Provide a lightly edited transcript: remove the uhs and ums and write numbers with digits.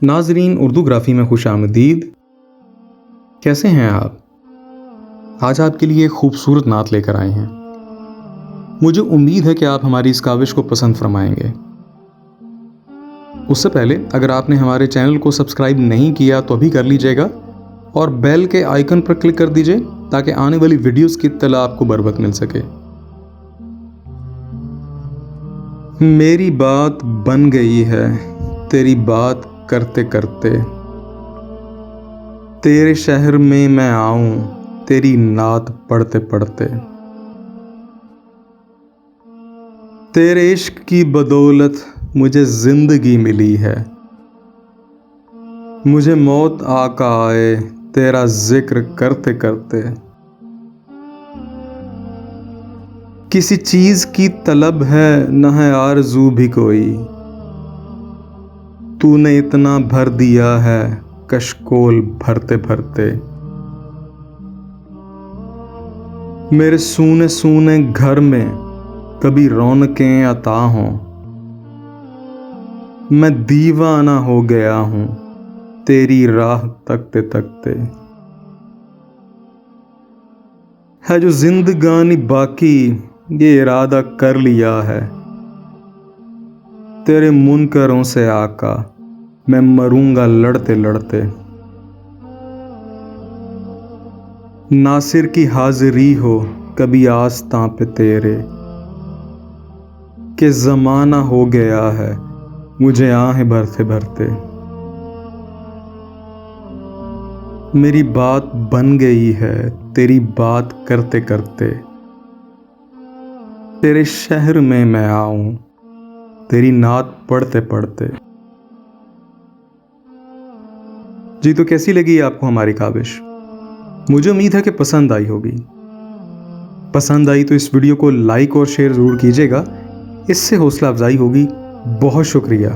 नाजरीन, उर्दूग्राफी में खुश आमदीद। कैसे हैं आप? आज आपके लिए एक खूबसूरत नात लेकर आए हैं। मुझे उम्मीद है कि आप हमारी इस काविश को पसंद फरमाएंगे। उससे पहले अगर आपने हमारे चैनल को सब्सक्राइब नहीं किया तो अभी कर लीजिएगा और बेल के आइकन पर क्लिक कर दीजिए ताकि आने वाली वीडियोस की इत्तला आपको बर वक्त मिल सके। मेरी बात बन गई है तेरी बात करते करते, तेरे शहर में मैं आऊं तेरी नात पढ़ते पढ़ते। तेरे इश्क की बदौलत मुझे जिंदगी मिली है, मुझे मौत आका आए तेरा जिक्र करते करते। किसी चीज की तलब है न है आरज़ू भी कोई, तूने इतना भर दिया है कशकोल भरते भरते। मेरे सूने सूने घर में कभी रौनकें अता हों, मैं दीवाना हो गया हूं तेरी राह तकते तकते। है जो जिंदगानी बाकी ये इरादा कर लिया है, तेरे मुनकरों से आका मैं मरूंगा लड़ते लड़ते। नासिर की हाजिरी हो कभी आस्तां पे तेरे, कि ज़माना हो गया है मुझे आहें भरते भरते। मेरी बात बन गई है तेरी बात करते करते, तेरे शहर में मैं आऊं तेरी नात पढ़ते पढ़ते। जी, तो कैसी लगी आपको हमारी काविश? मुझे उम्मीद है कि पसंद आई होगी। पसंद आई तो इस वीडियो को लाइक और शेयर ज़रूर कीजिएगा, इससे हौसला अफजाई होगी। बहुत शुक्रिया।